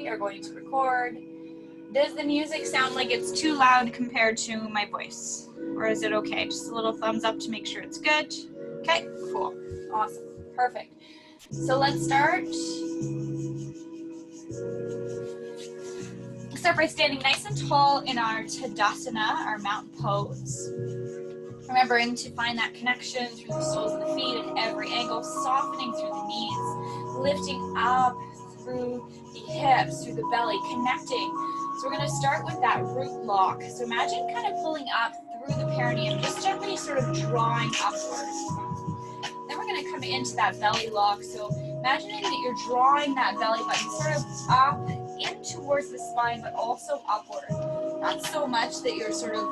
are going to record. Does the music sound like it's too loud compared to my voice? Or is it okay? Just a little thumbs up to make sure it's good. Okay, cool. Awesome. Perfect. So let's start. Start by standing nice and tall in our Tadasana, our mountain pose. Remembering to find that connection through the soles of the feet at every angle, softening through the knees, lifting up through the hips, through the belly, connecting. So we're going to start with that root lock. So imagine kind of pulling up through the perineum, just gently sort of drawing upwards. Then we're going to come into that belly lock. So imagining that you're drawing that belly button sort of up in towards the spine, but also upward. Not so much that you're sort of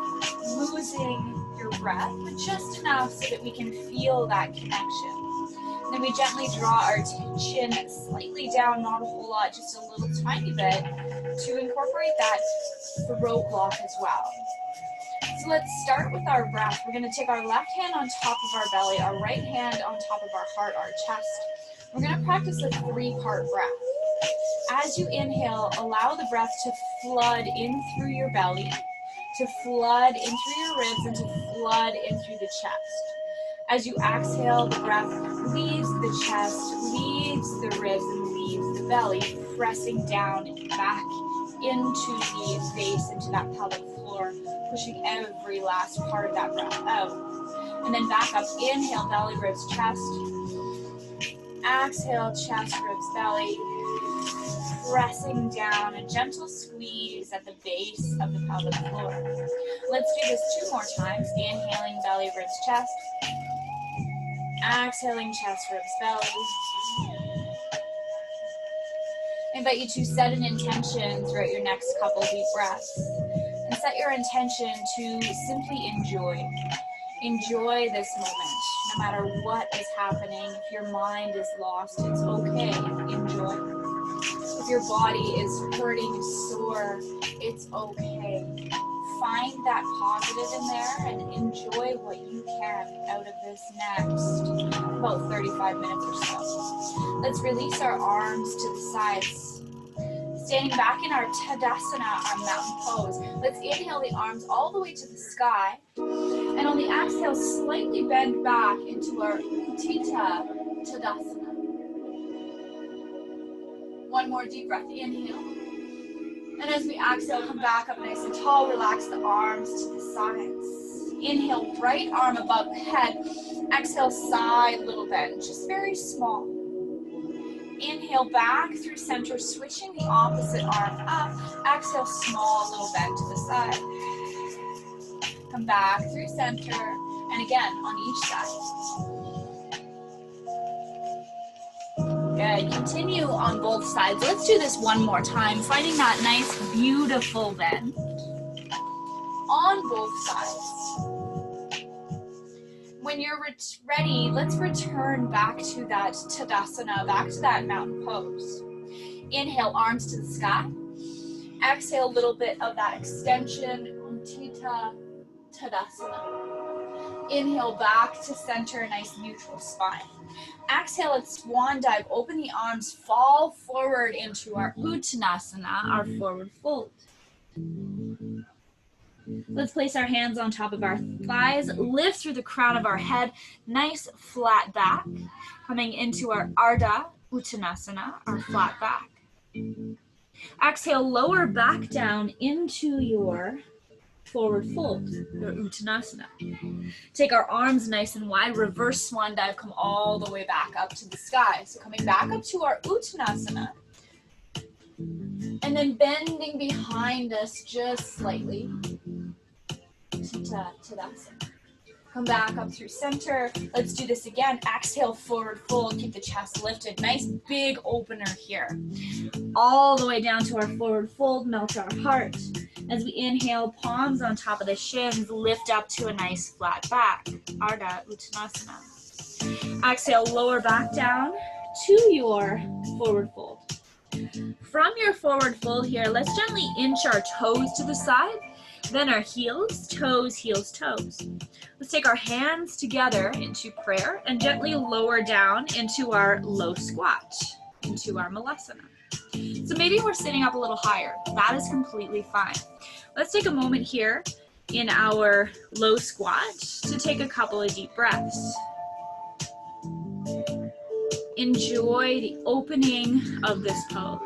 losing your breath, but just enough so that we can feel that connection. And then we gently draw our chin slightly down, not a whole lot, just a little tiny bit, to incorporate that throat lock as well. So let's start with our breath. We're going to take our left hand on top of our belly, our right hand on top of our heart, our chest. We're going to practice a 3-part breath. As you inhale, allow the breath to flood in through your belly, to flood in through your ribs, and to flood in through the chest. As you exhale, the breath leaves the chest, leaves the ribs, and leaves the belly, pressing down back into the base, into that pelvic floor, pushing every last part of that breath out. And then back up, inhale, belly, ribs, chest. Exhale, chest, ribs, belly. Pressing down, a gentle squeeze at the base of the pelvic floor. Let's do this 2 more times. Inhaling, belly, ribs, chest. Exhaling, chest, ribs, belly. I invite you to set an intention throughout your next couple deep breaths. And set your intention to simply enjoy. Enjoy this moment, no matter what is happening. If your mind is lost, it's okay. Enjoy. If your body is hurting, sore, it's okay. Find that positive in there and enjoy what you can out of this next about 35 minutes or so. Let's release our arms to the sides. Standing back in our Tadasana, our mountain pose. Let's inhale the arms all the way to the sky. And on the exhale, slightly bend back into our Utthita Tadasana. 1 more deep breath, inhale. And as we exhale, come back up nice and tall, relax the arms to the sides. Inhale, right arm above the head. Exhale, side little bend, just very small. Inhale, back through center, switching the opposite arm up. Exhale, small little bend to the side. Come back through center, and again on each side. Good. Continue on both sides. Let's do this 1 more time, finding that nice, beautiful bend on both sides. When you're ready, let's return back to that Tadasana, back to that mountain pose. Inhale, arms to the sky. Exhale, a little bit of that extension, Utthita Tadasana. Inhale, back to center, a nice neutral spine. Exhale, at swan dive, open the arms, fall forward into our Uttanasana, our forward fold. Let's place our hands on top of our thighs, lift through the crown of our head, nice flat back, coming into our Ardha Uttanasana, our flat back. Exhale, lower back down into your forward fold, your Uttanasana. Take our arms nice and wide, reverse swan dive, come all the way back up to the sky. So coming back up to our Uttanasana, and then bending behind us just slightly. Tadasana. Come back up through center. Let's do this again. Exhale, forward fold. Keep the chest lifted. Nice big opener here. All the way down to our forward fold. Melt our heart. As we inhale, palms on top of the shins. Lift up to a nice flat back. Ardha Uttanasana. Exhale, lower back down to your forward fold. From your forward fold here, let's gently inch our toes to the side. Then our heels, toes, heels, toes. Let's take our hands together into prayer and gently lower down into our low squat, into our Malasana. So maybe we're sitting up a little higher. That is completely fine. Let's take a moment here in our low squat to take a couple of deep breaths. Enjoy the opening of this pose.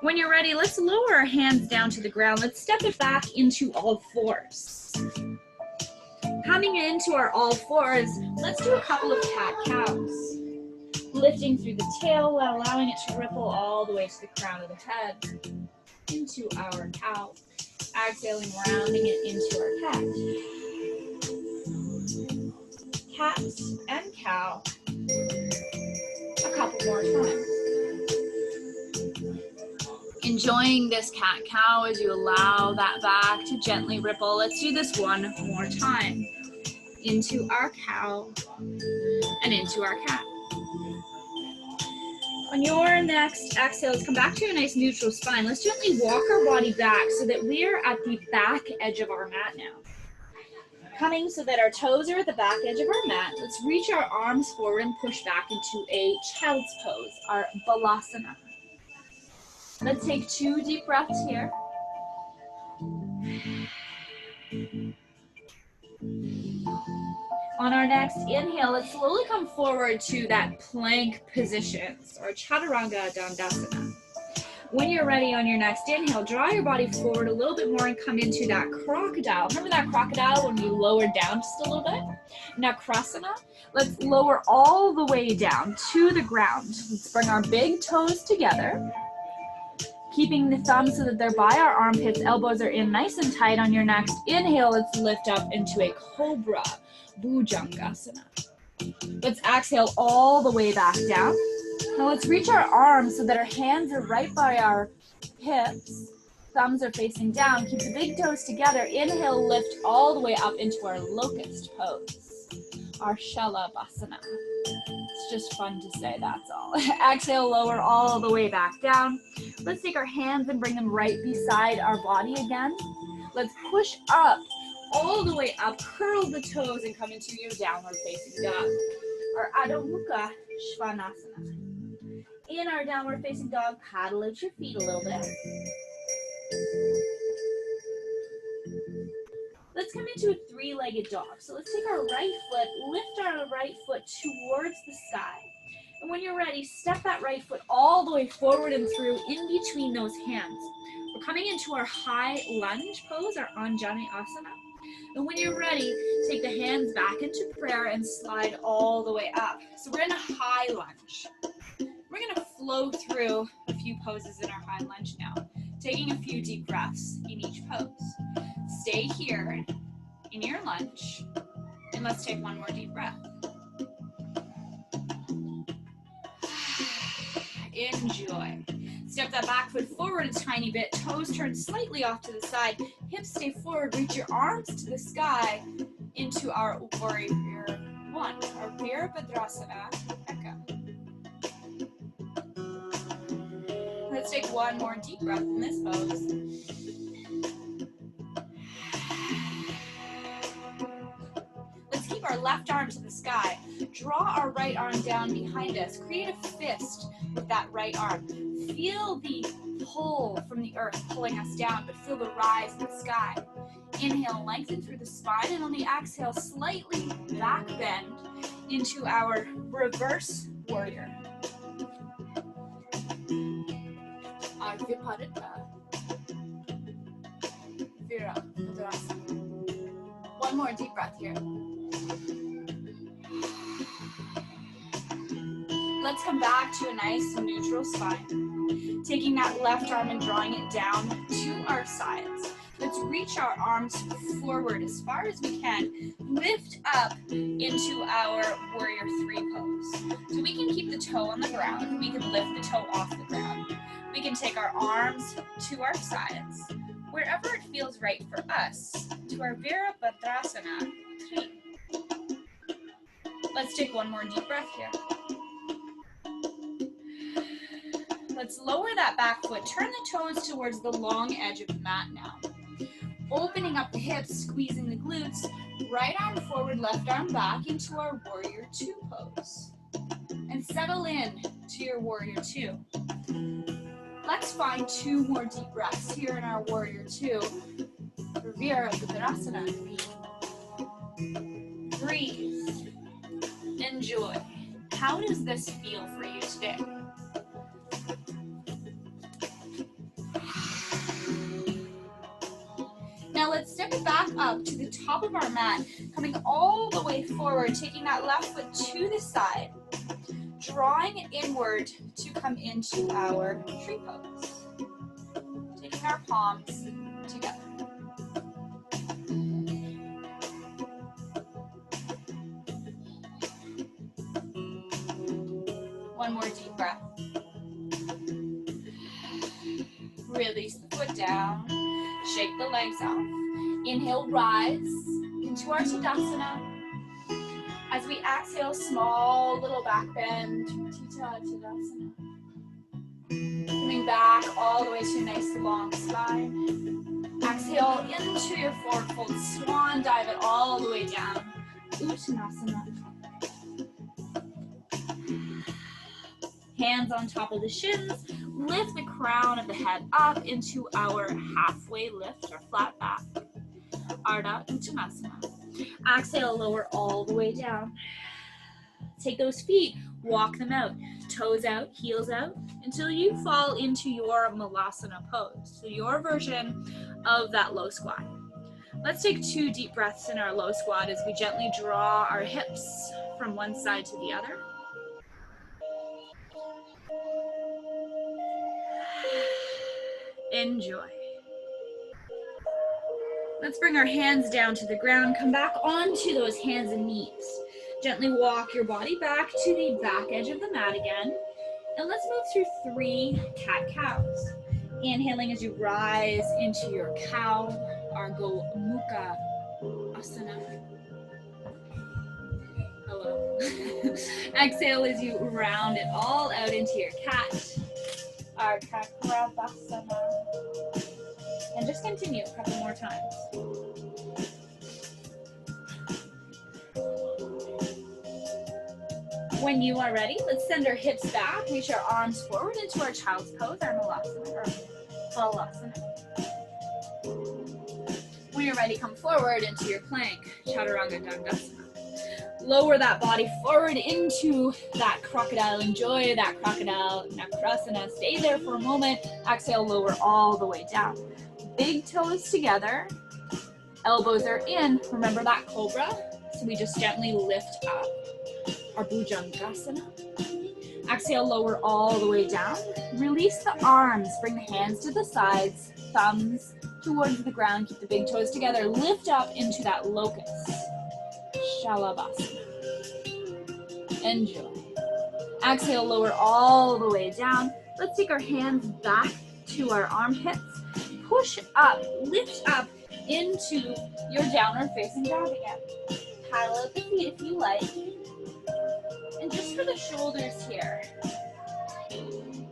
When you're ready, let's lower our hands down to the ground. Let's step it back into all fours. Coming into our all fours, let's do a couple of cat-cows. Lifting through the tail while allowing it to ripple all the way to the crown of the head. Into our cow. Exhaling, rounding it into our cat. Cat and cow. A couple more times. Enjoying this cat-cow as you allow that back to gently ripple. Let's do this one more time. Into our cow and into our cat. On your next exhale, let's come back to a nice neutral spine. Let's gently walk our body back so that we're at the back edge of our mat now. Coming so that our toes are at the back edge of our mat. Let's reach our arms forward and push back into a child's pose, our balasana. Let's take 2 deep breaths here. On our next inhale, let's slowly come forward to that plank position, or Chaturanga Dandasana. When you're ready on your next inhale, draw your body forward a little bit more and come into that crocodile. Remember that crocodile when you lowered down just a little bit? Nakrasana. Let's lower all the way down to the ground. Let's bring our big toes together. Keeping the thumbs so that they're by our armpits, elbows are in nice and tight. On your next inhale, let's lift up into a cobra, Bhujangasana. Let's exhale all the way back down. Now let's reach our arms so that our hands are right by our hips. Thumbs are facing down. Keep the big toes together. Inhale, lift all the way up into our locust pose, our Shalabhasana. It's just fun to say, that's all. Exhale, lower all the way back down. Let's take our hands and bring them right beside our body again. Let's push up, all the way up, curl the toes and come into your downward facing dog, our Adho Mukha Svanasana. In our downward facing dog, paddle out your feet a little bit. Let's come into a 3-legged dog. So let's take our right foot, lift our right foot towards the sky. And when you're ready, step that right foot all the way forward and through in between those hands. We're coming into our high lunge pose, our Anjani Asana. And when you're ready, take the hands back into prayer and slide all the way up. So we're in a high lunge. We're going to flow through a few poses in our high lunge now, taking a few deep breaths in each pose. Stay here in your lunge, and let's take one more deep breath. Enjoy. Step that back foot forward a tiny bit, toes turn slightly off to the side, hips stay forward, reach your arms to the sky into our warrior one, our Virabhadrasana Eka. Let's take one more deep breath in this pose. Let's keep our left arm to the sky. Draw our right arm down behind us. Create a fist with that right arm. Feel the pull from the earth pulling us down, but feel the rise in the sky. Inhale, lengthen through the spine, and on the exhale, slightly back bend into our reverse warrior. One more deep breath here. Let's come back to a nice neutral spine. Taking that left arm and drawing it down to our sides. Let's reach our arms forward as far as we can. Lift up into our warrior 3 pose. So we can keep the toe on the ground. We can lift the toe off the ground. We can take our arms to our sides, wherever it feels right for us, to our Virabhadrasana 3. Let's take one more deep breath here. Let's lower that back foot. Turn the toes towards the long edge of the mat now. Opening up the hips, squeezing the glutes. Right arm forward, left arm back into our warrior 2 pose. And settle in to your warrior two. Let's find 2 more deep breaths here in our warrior two. Virabhadrasana. Breathe. Enjoy. How does this feel for you today? Now let's step it back up to the top of our mat, coming all the way forward, taking that left foot to the side, drawing it inward to come into our tree pose. Taking our palms together. One more deep breath. Release the foot down. Shake the legs off. Inhale, rise into our Tadasana. As we exhale, small little back bend. Tadasana. Coming back all the way to a nice long spine. Exhale into your forward fold. Swan dive it all the way down. Uttanasana. Hands on top of the shins. Lift the crown of the head up into our halfway lift or flat back. Ardha Uttanasana. Exhale, lower all the way down. Take those feet, walk them out. Toes out, heels out, until you fall into your Malasana pose. So your version of that low squat. Let's take 2 deep breaths in our low squat as we gently draw our hips from one side to the other. Enjoy. Let's bring our hands down to the ground. Come back onto those hands and knees. Gently walk your body back to the back edge of the mat again. And let's move through 3 cat-cows. Inhaling as you rise into your cow, our Gomukha Asana. Hello. Exhale as you round it all out into your cat, our Kakrabhasana. And just continue a couple more times. When you are ready, let's send our hips back, reach our arms forward into our child's pose, our Malasana, or Balasana. When you're ready, come forward into your plank, Chaturanga Dandasana. Lower that body forward into that crocodile. Enjoy that crocodile Nakrasana. Stay there for a moment. Exhale, lower all the way down. Big toes together. Elbows are in. Remember that cobra? So we just gently lift up. Our Bhujangasana. Exhale, lower all the way down. Release the arms. Bring the hands to the sides. Thumbs towards the ground. Keep the big toes together. Lift up into that locust. Shalabhasana. Enjoy. Exhale, lower all the way down. Let's take our hands back to our armpits. Push up, lift up into your downward facing dog again. Paddle out the feet if you like. And just for the shoulders here,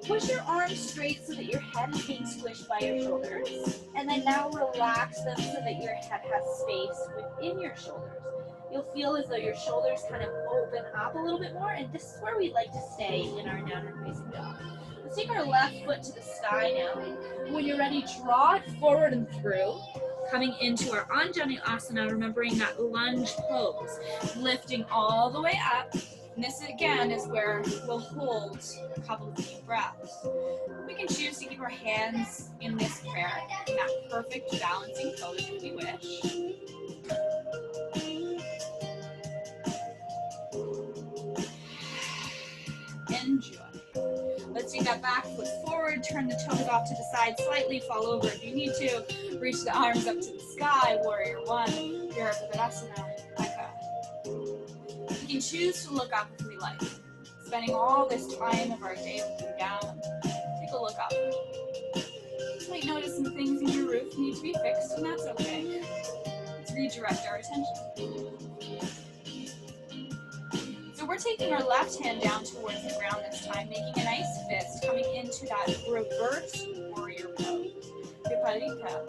push your arms straight so that your head is being squished by your shoulders. And then now relax them so that your head has space within your shoulders. You'll feel as though your shoulders kind of open up a little bit more, and this is where we'd like to stay in our downward facing dog. Let's take our left foot to the sky now. When you're ready, draw it forward and through, coming into our Anjali Asana, remembering that lunge pose, lifting all the way up. And this again is where we'll hold a couple of deep breaths. We can choose to keep our hands in this prayer, in that perfect balancing pose if we wish. Enjoy. Let's take that back foot forward, turn the toes off to the side slightly, fall over if you need to. Reach the arms up to the sky, warrior one, Virabhadrasana, Eka. We can choose to look up if we like. Spending all this time of our day looking down, take a look up. You might notice some things in your roof need to be fixed, and that's okay. Let's redirect our attention. So we're taking our left hand down towards the ground this time, making a nice fist, coming into that reverse warrior pose. Viparita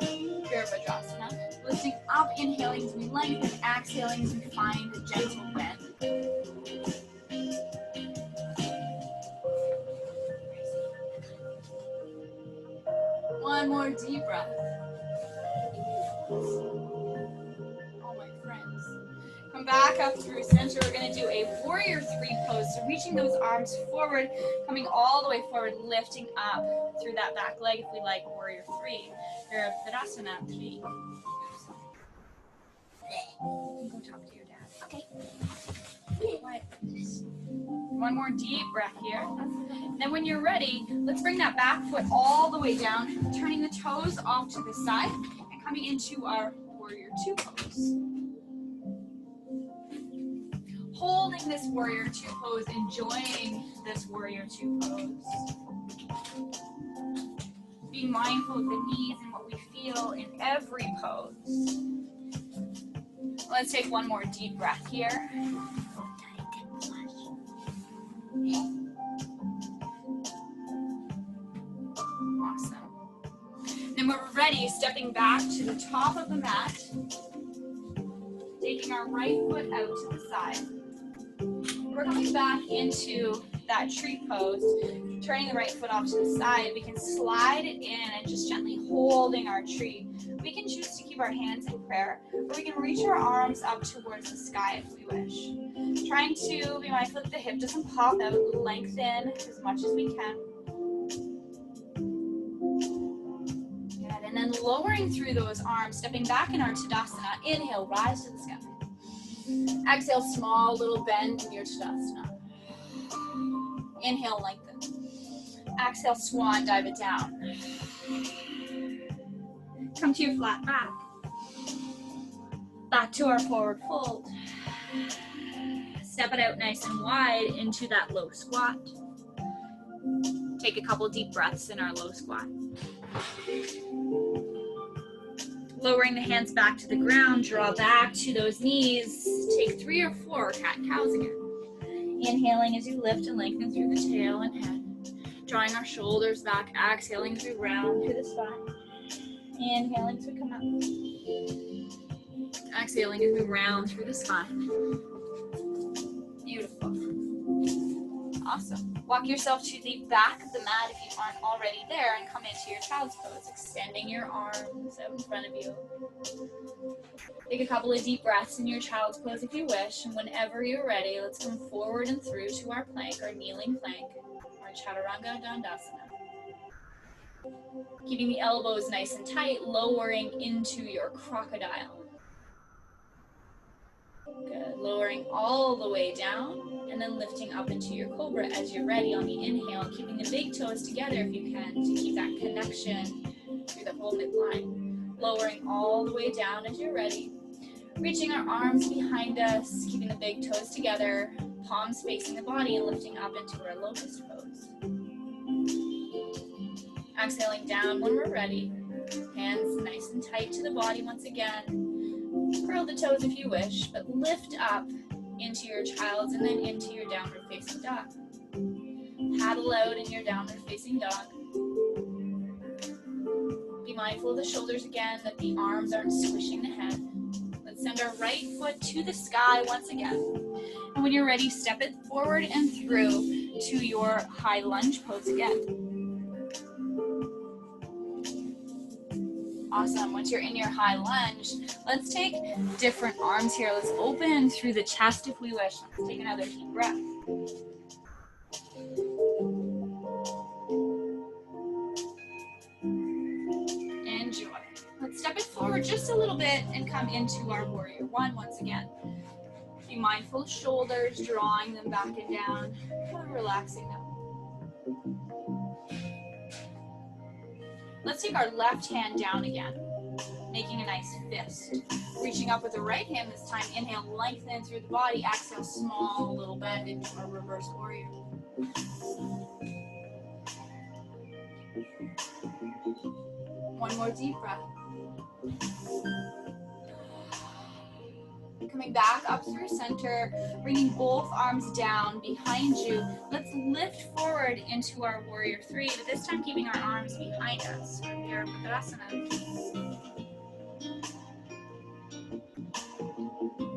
Virabhadrasana. Lifting up, inhaling as we lengthen, exhaling as we find a gentle bend. One more deep breath. All my friends. Come back up through center. We're going to do a warrior three pose. So reaching those arms forward, coming all the way forward, lifting up through that back leg if we like warrior three. Or Virasana three. Go talk to your dad. Okay. Quiet. One more deep breath here. And then when you're ready, let's bring that back foot all the way down, turning the toes off to the side and coming into our warrior two pose. Holding this warrior two pose, enjoying this warrior two pose. Being mindful of the knees and what we feel in every pose. Let's take one more deep breath here. Awesome. Then when we're ready, stepping back to the top of the mat, taking our right foot out to the side. We're coming back into that tree pose, turning the right foot off to the side. We can slide it in and just gently holding our tree. We can choose to keep our hands in prayer, or we can reach our arms up towards the sky if we wish. Trying to be mindful that the hip doesn't pop out, lengthen as much as we can. Good. And then lowering through those arms, stepping back in our Tadasana. Inhale, rise to the sky. Exhale, small little bend in your Tadasana. Inhale, lengthen. Exhale, swan, dive it down. Come to your flat back. Back to our forward fold. Step it out nice and wide into that low squat. Take a couple deep breaths in our low squat. Lowering the hands back to the ground, draw back to those knees. Take 3 or 4 cat-cows again. Inhaling as you lift and lengthen through the tail and head. Drawing our shoulders back, exhaling as we round through the spine. Inhaling as we come up. Exhaling as we round through the spine. Beautiful. Awesome. Walk yourself to the back of the mat if you aren't already there and come into your child's pose, extending your arms out in front of you. Take a couple of deep breaths in your child's pose if you wish, and whenever you're ready, let's come forward and through to our plank, our kneeling plank, our Chaturanga Dandasana. Keeping the elbows nice and tight, lowering into your crocodile. Good. Lowering all the way down, and then lifting up into your cobra as you're ready on the inhale, keeping the big toes together if you can to keep that connection through the whole midline. Lowering all the way down as you're ready. Reaching our arms behind us, keeping the big toes together, palms facing the body, and lifting up into our locust pose. Exhaling down when we're ready. Hands nice and tight to the body once again. Curl the toes if you wish, but lift up into your child's and then into your downward facing dog. Paddle out in your downward facing dog. Be mindful of the shoulders again, that the arms aren't squishing the head. Let's send our right foot to the sky once again. And when you're ready, step it forward and through to your high lunge pose again. Awesome. Once you're in your high lunge, let's take different arms here. Let's open through the chest if we wish. Let's take another deep breath. Enjoy. Let's step it forward just a little bit and come into our warrior one once again. Be mindful of shoulders, drawing them back and down, or relaxing them. Let's take our left hand down again, making a nice fist. Reaching up with the right hand this time. Inhale, lengthen through the body. Exhale, small little bend into our reverse warrior. One more deep breath. Coming back up through center, bringing both arms down behind you. Let's lift forward into our warrior three, but this time keeping our arms behind us. Here, Virasana.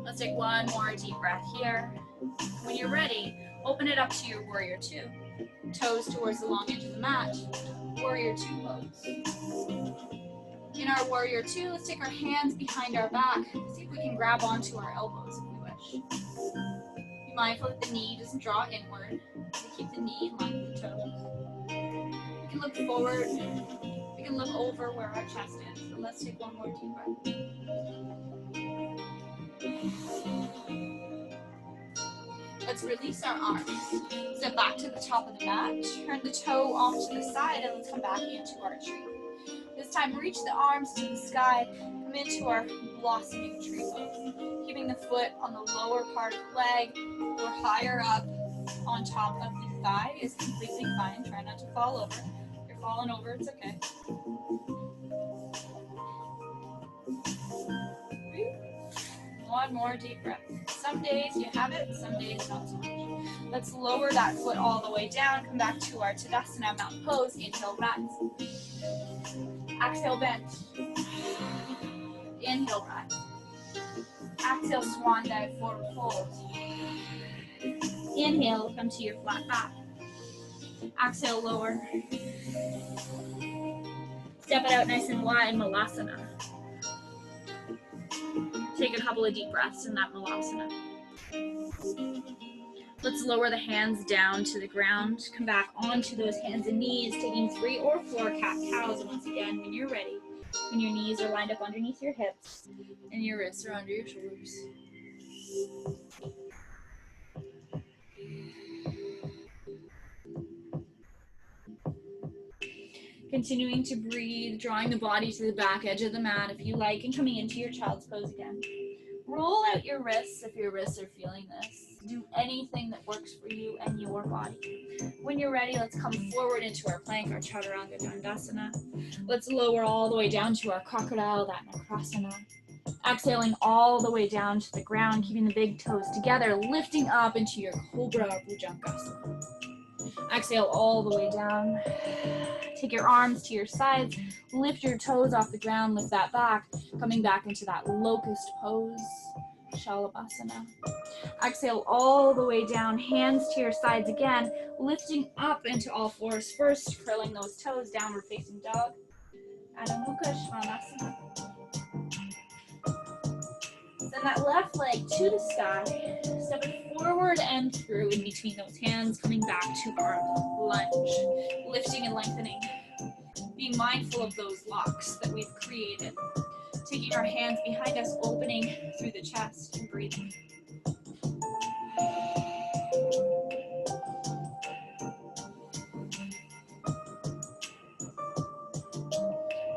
Let's take one more deep breath here. When you're ready, open it up to your warrior two. Toes towards the long edge of the mat. warrior two pose. In our warrior two, let's take our hands behind our back. See if we can grab onto our elbows if we wish. Be mindful that the knee doesn't draw inward. We keep the knee in line with the toes. We can look forward. We can look over where our chest is. So let's take one more deep breath. Let's release our arms. Step back to the top of the mat. Turn the toe off to the side and let's come back into our tree. This time, reach the arms to the sky. Come into our blossoming tree pose. Keeping the foot on the lower part of the leg or higher up on top of the thigh is completely fine. Try not to fall over. If you're falling over, it's okay. One more deep breath. Some days you have it, some days not so much. Let's lower that foot all the way down. Come back to our Tadasana mountain pose. Inhale, rise. Exhale, bend. Inhale, rise. Exhale, swan dive, forward fold. Inhale, come to your flat back. Exhale, lower. Step it out nice and wide, Malasana. Take a couple of deep breaths in that Malasana. Let's lower the hands down to the ground. Come back onto those hands and knees, taking 3 or 4 cat-cows. Once again, when you're ready, when your knees are lined up underneath your hips and your wrists are under your shoulders. Continuing to breathe, drawing the body to the back edge of the mat if you like, and coming into your child's pose again. Roll out your wrists if your wrists are feeling this. Do anything that works for you and your body. When you're ready, let's come forward into our plank, our Chaturanga Dandasana. Let's lower all the way down to our crocodile, that Nakrasana. Exhaling all the way down to the ground, keeping the big toes together, lifting up into your Cobra Bhujangasana. Exhale all the way down. Take your arms to your sides, lift your toes off the ground, lift that back, coming back into that locust pose, Shalabhasana. Exhale all the way down, hands to your sides again, lifting up into all fours first, curling those toes, downward facing dog, Adho Mukha Svanasana. Send that left leg to the sky, step it forward and through in between those hands, coming back to our lunge, lifting and lengthening. Being mindful of those locks that we've created. Taking our hands behind us, opening through the chest and breathing.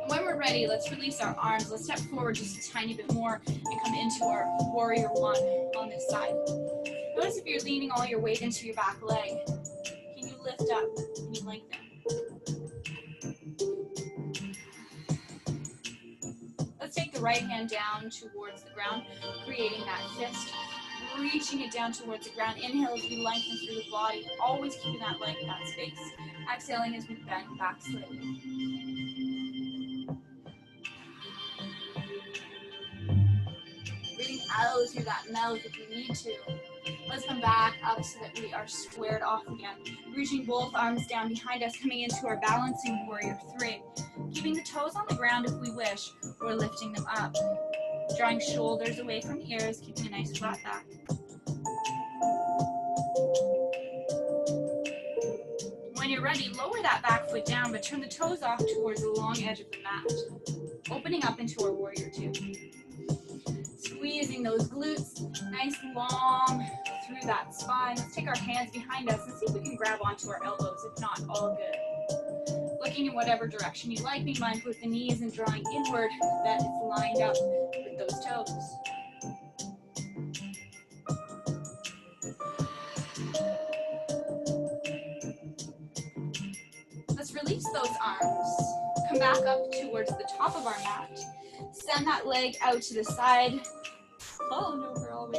When we're ready, let's release our arms. Let's step forward just a tiny bit more and come into our warrior one on this side. Notice if you're leaning all your weight into your back leg. Can you lift up? Can you lengthen? Let's take the right hand down towards the ground, creating that fist, reaching it down towards the ground. Inhale as we lengthen through the body, always keeping that length, that space. Exhaling as we bend back slightly. Breathing out through that mouth if you need to. Let's come back up so that we are squared off again. Reaching both arms down behind us, coming into our balancing warrior three. Keeping the toes on the ground if we wish, or lifting them up. Drawing shoulders away from ears, keeping a nice flat back. When you're ready, lower that back foot down, but turn the toes off towards the long edge of the mat. Opening up into our warrior two. Squeezing those glutes, nice long through that spine. Let's take our hands behind us and see if we can grab onto our elbows. If not, all good. Looking in whatever direction you like, being mindful with the knees and drawing inward that it's lined up with those toes. Let's release those arms. Come back up towards the top of our mat. Send that leg out to the side. Oh, over always.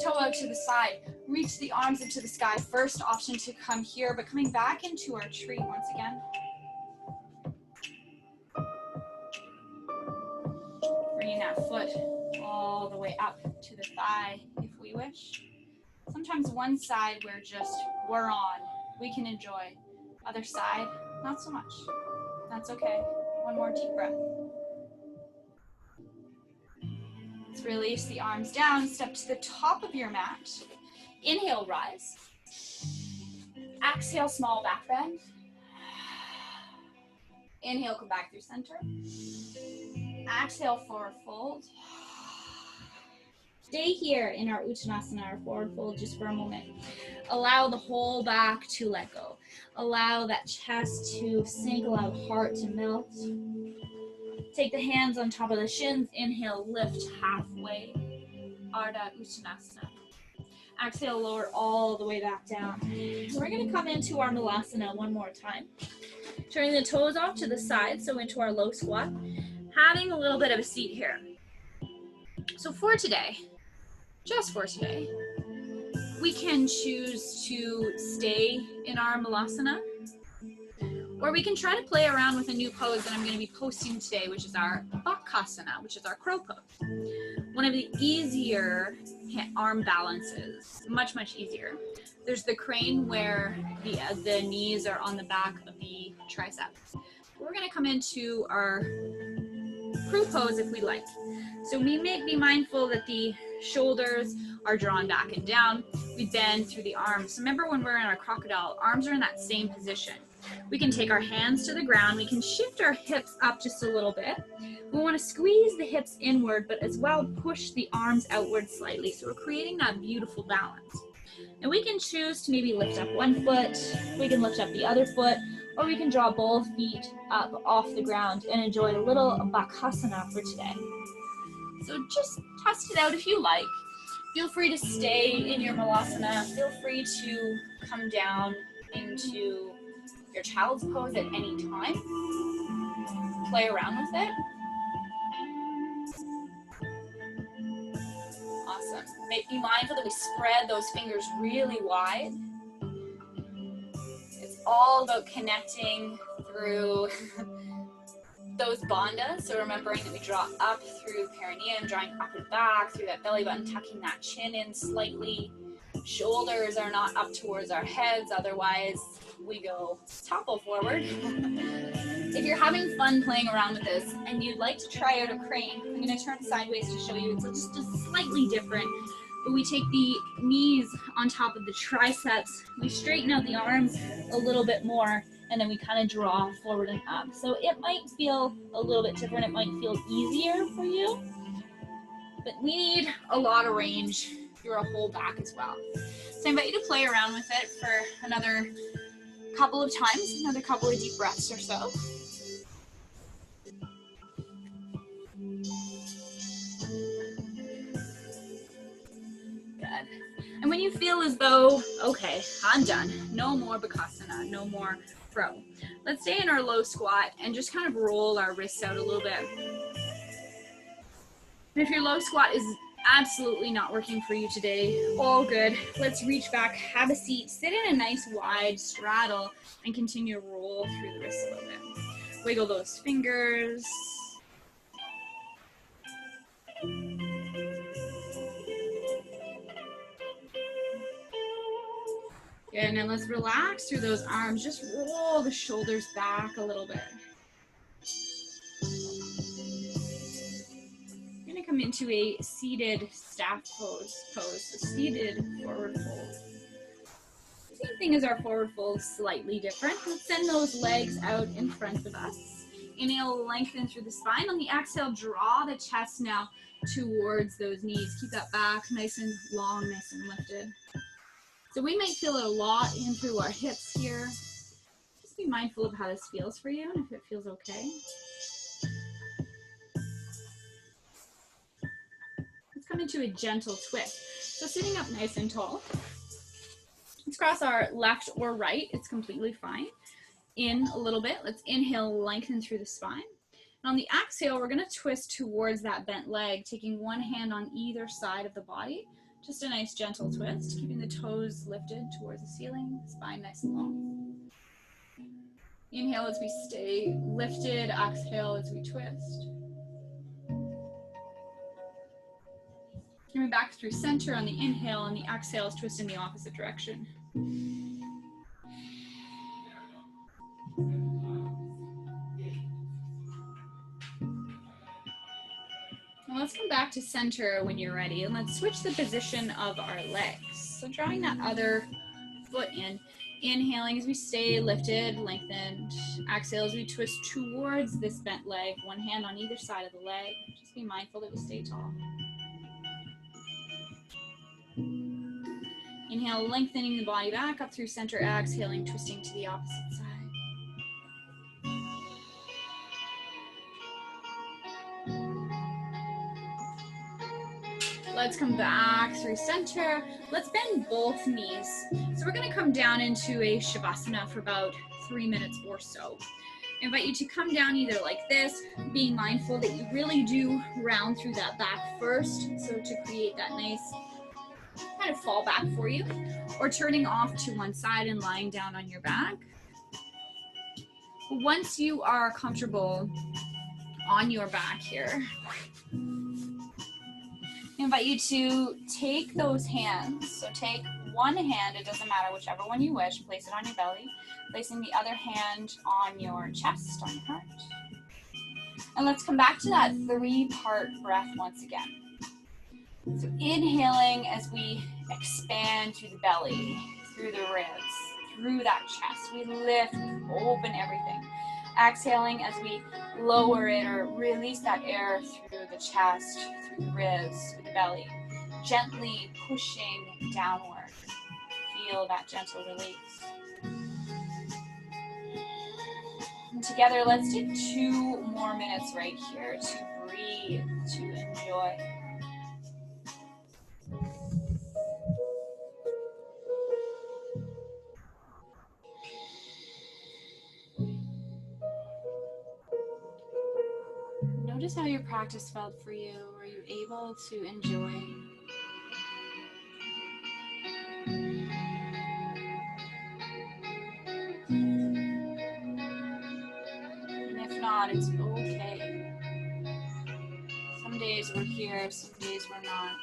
Toe out to the side. Reach the arms into the sky. First option to come here, but coming back into our tree once again. Bringing that foot all the way up to the thigh if we wish. Sometimes one side we're on. We can enjoy. Other side, Not so much. That's okay. One more deep breath. Let's release the arms down, step to the top of your mat. Inhale, rise. Exhale, small back bend. Inhale, come back through center. Exhale, forward fold. Stay here in our Uttanasana, our forward fold, just for a moment. Allow the whole back to let go. Allow that chest to sink, allow the heart to melt. Take the hands on top of the shins. Inhale, lift halfway. Ardha Uttanasana. Exhale, lower all the way back down. We're going to come into our Malasana one more time. Turning the toes off to the side, so into our low squat. Having a little bit of a seat here. So for today, just for today, we can choose to stay in our Malasana, or we can try to play around with a new pose that I'm going to be posting today, which is our Bakasana, which is our crow pose. One of the easier arm balances, much, much easier. There's the crane where the knees are on the back of the triceps. We're going to come into our crow pose if we like. So we may be mindful that the shoulders are drawn back and down. We bend through the arms. Remember when we're in our crocodile, arms are in that same position. We can take our hands to the ground. We can shift our hips up just a little bit. We want to squeeze the hips inward, but as well push the arms outward slightly. So we're creating that beautiful balance. And we can choose to maybe lift up one foot, we can lift up the other foot, or we can draw both feet up off the ground and enjoy a little Bakasana for today. So just test it out if you like. Feel free to stay in your Malasana. Feel free to come down into your child's pose at any time. Play around with it. Awesome. Be mindful that we spread those fingers really wide. It's all about connecting through those bandhas. So remembering that we draw up through the perineum, drawing up and back through that belly button, tucking that chin in slightly. Shoulders are not up towards our heads, otherwise we go topple forward. If you're having fun playing around with this and you'd like to try out a crane, I'm going to turn sideways to show you. It's just slightly different, but we take the knees on top of the triceps, we straighten out the arms a little bit more, and then we kind of draw forward and up. So it might feel a little bit different, it might feel easier for you, but we need a lot of range through our whole back as well. So I invite you to play around with it for another couple of times, another couple of deep breaths or so. Good. And when you feel as though, okay, I'm done, no more Bakasana, no more crow, let's stay in our low squat and just kind of roll our wrists out a little bit. And if your low squat is absolutely not working for you today, all good. Let's reach back, have a seat, sit in a nice wide straddle, and continue to roll through the wrists a little bit. Wiggle those fingers. Good, and then let's relax through those arms. Just roll the shoulders back a little bit. We're gonna come into a seated staff pose, so seated forward fold. Same thing as our forward fold, slightly different. Let's send those legs out in front of us. Inhale, lengthen through the spine. On the exhale, draw the chest now towards those knees. Keep that back nice and long, nice and lifted. So we might feel it a lot in through our hips here. Just be mindful of how this feels for you and if it feels okay. Let's come into a gentle twist. So sitting up nice and tall. Let's cross our left or right. It's completely fine. In a little bit. Let's inhale, lengthen through the spine. And on the exhale, we're going to twist towards that bent leg, taking one hand on either side of the body. Just a nice gentle twist, keeping the toes lifted towards the ceiling, spine nice and long. Inhale as we stay lifted, exhale as we twist. Coming back through center on the inhale, and the exhale is twist in the opposite direction. let's come back to center when you're ready, and let's switch the position of our legs. So drawing that other foot in, inhaling as we stay lifted, lengthened. Exhale as we twist towards this bent leg, one hand on either side of the leg. Just be mindful that we stay tall. Inhale, lengthening the body back up through center, exhaling, twisting to the opposite side. Let's come back through center. Let's bend both knees. So we're gonna come down into a Shavasana for about 3 minutes or so. I invite you to come down either like this, being mindful that you really do round through that back first, so to create that nice kind of fall back for you, or turning off to one side and lying down on your back. Once you are comfortable on your back here, I invite you to take those hands. So take one hand, it doesn't matter, whichever one you wish, place it on your belly, placing the other hand on your chest, on your heart. And let's come back to that 3-part breath once again. So inhaling as we expand through the belly, through the ribs, through that chest. We lift, we open everything. Exhaling as we lower it or release that air through the chest, through the ribs, through the belly. Gently pushing downward. Feel that gentle release. And together, let's take 2 more minutes right here to breathe, to enjoy. Notice how your practice felt for you. Were you able to enjoy? And if not, it's okay. Some days we're here, some days we're not.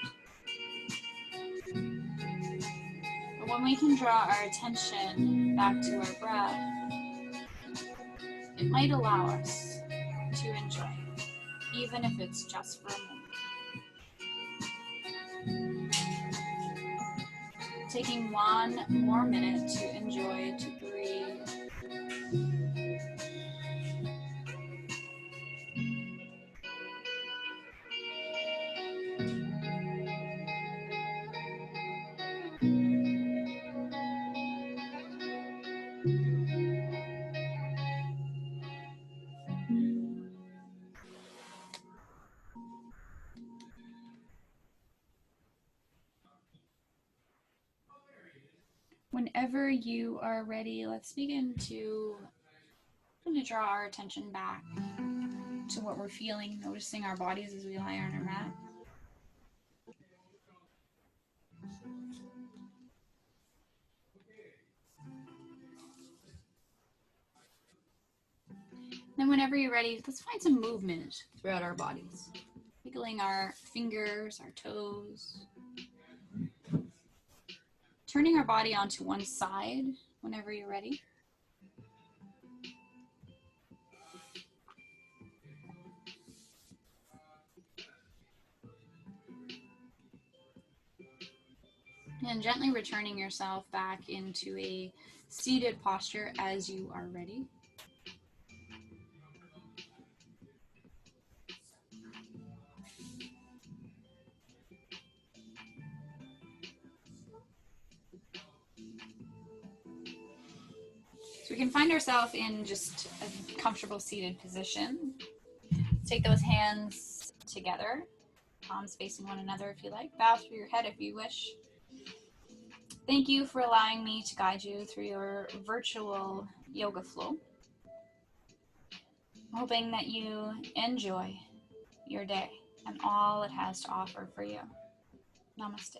But when we can draw our attention back to our breath, it might allow us to enjoy, even if it's just for a moment. Taking 1 more minute to enjoy, to breathe. Whenever you are ready, let's begin to draw our attention back to what we're feeling, noticing our bodies as we lie on our mat. Then whenever you're ready, let's find some movement throughout our bodies. Wiggling our fingers, our toes. Turning our body onto one side whenever you're ready. And gently returning yourself back into a seated posture as you are ready. So we can find ourselves in just a comfortable seated position. Take those hands together, palms facing one another if you like. Bow through your head if you wish. Thank you for allowing me to guide you through your virtual yoga flow. Hoping that you enjoy your day and all it has to offer for you. Namaste.